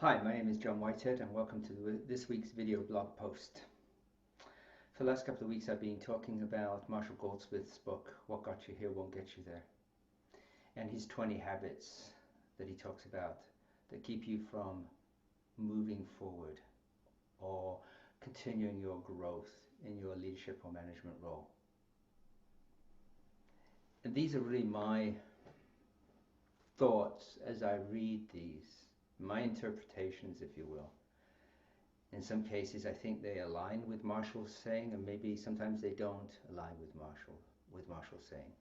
Hi, my name is John Whitehead and welcome to this week's video blog post. For the last couple of weeks I've been talking about Marshall Goldsmith's book, What Got You Here Won't Get You There, and his 20 habits that he talks about that keep you from moving forward or continuing your growth in your leadership or management role. And these are really my thoughts as I read these, my interpretations, if you will. In some cases, I think they align with Marshall's saying, and maybe sometimes they don't align with Marshall's saying.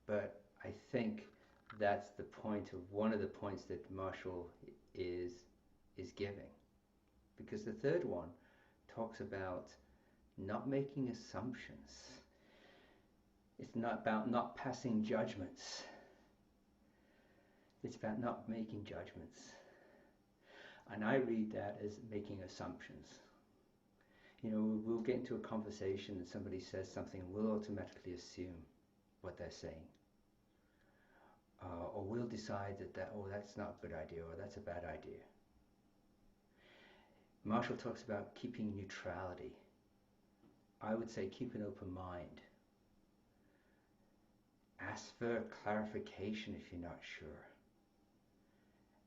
But I think that's the point of one of the points that Marshall is giving. Because the third one talks about not making assumptions. It's not about not passing judgments. It's about not making judgments. And I read that as making assumptions. You know, we'll get into a conversation and somebody says something and we'll automatically assume what they're saying. Or we'll decide that, oh, that's not a good idea, or that's a bad idea. Marshall talks about keeping neutrality. I would say keep an open mind. Ask for clarification if you're not sure.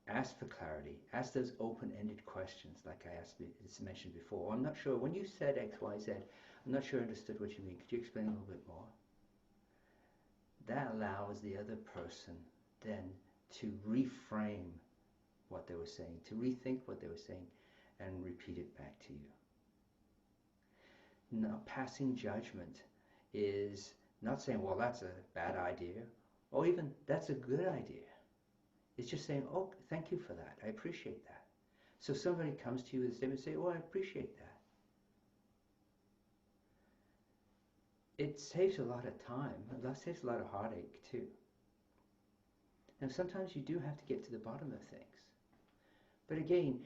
Ask for clarity. Ask those open-ended questions like it's mentioned before. I'm not sure, when you said X, Y, Z, I'm not sure I understood what you mean. Could you explain a little bit more? That allows the other person then to reframe what they were saying, to rethink what they were saying and repeat it back to you. Now, passing judgment is not saying, well, that's a bad idea, or even, that's a good idea. It's just saying, oh, thank you for that. I appreciate that. So somebody comes to you with a statement and say, oh, I appreciate that. It saves a lot of time. It saves a lot of heartache too. And sometimes you do have to get to the bottom of things. But again,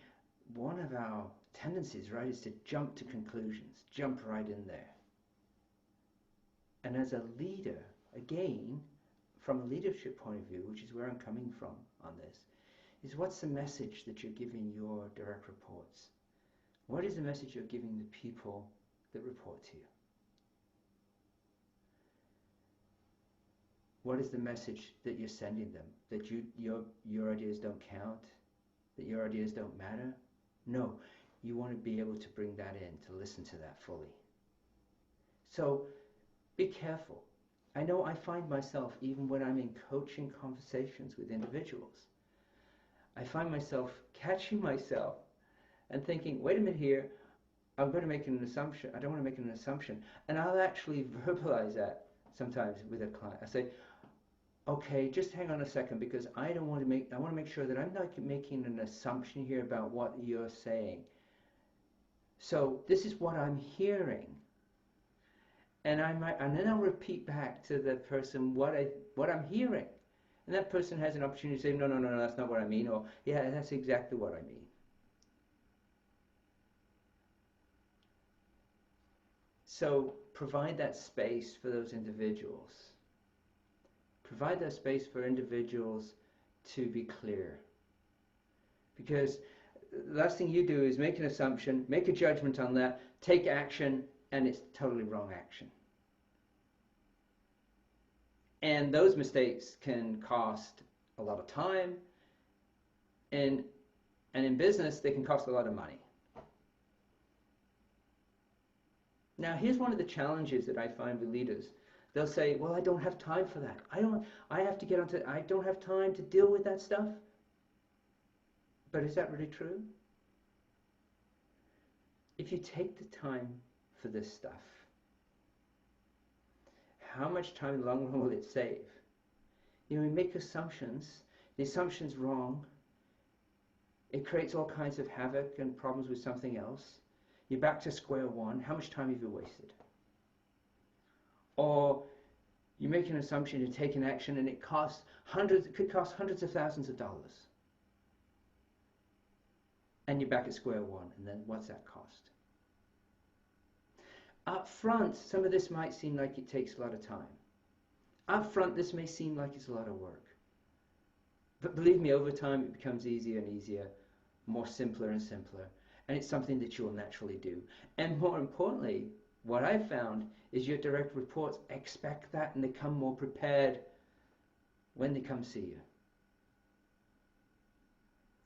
one of our tendencies, right, is to jump to conclusions, jump right in there. And as a leader, again, from a leadership point of view, which is where I'm coming from on this, is what's the message that you're giving your direct reports? What is the message you're giving the people that report to you? What is the message that you're sending them? That your ideas don't count? That your ideas don't matter? No, you want to be able to bring that in, to listen to that fully. So be careful. I know I find myself, even when I'm in coaching conversations with individuals, I find myself catching myself and thinking, wait a minute here, I'm going to make an assumption. I don't want to make an assumption. And I'll actually verbalize that sometimes with a client. I say, okay, just hang on a second, because I want to make sure that I'm not making an assumption here about what you're saying. So this is what I'm hearing. And then I'll repeat back to the person what I'm hearing. And that person has an opportunity to say, no, that's not what I mean, or yeah, that's exactly what I mean. So provide that space for those individuals. Provide that space for individuals to be clear. Because the last thing you do is make an assumption, make a judgment on that, take action, and it's totally wrong action. And those mistakes can cost a lot of time, and in business they can cost a lot of money. Now here's one of the challenges that I find with leaders. They'll say, well, I don't have time for that. I don't have time to deal with that stuff. But is that really true? If you take the time for this stuff, how much time in the long run will it save? You know, we make assumptions. The assumption's wrong. It creates all kinds of havoc and problems with something else. You're back to square one. How much time have you wasted? Or you make an assumption, you take an action, and it could cost hundreds of thousands of dollars. And you're back at square one. And then what's that cost? Up front, some of this might seem like it takes a lot of time. Up front, this may seem like it's a lot of work. But believe me, over time it becomes easier and easier, more simpler and simpler. And it's something that you'll naturally do. And more importantly, what I've found is your direct reports expect that, and they come more prepared when they come see you.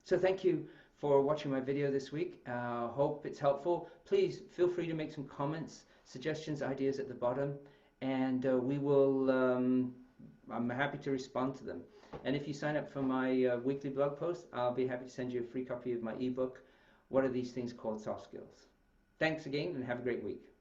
So thank you for watching my video this week. Hope it's helpful. Please feel free to make some comments, suggestions, ideas at the bottom, and we will, I'm happy to respond to them. And if you sign up for my weekly blog post, I'll be happy to send you a free copy of my ebook, What Are These Things Called Soft Skills? Thanks again, and have a great week.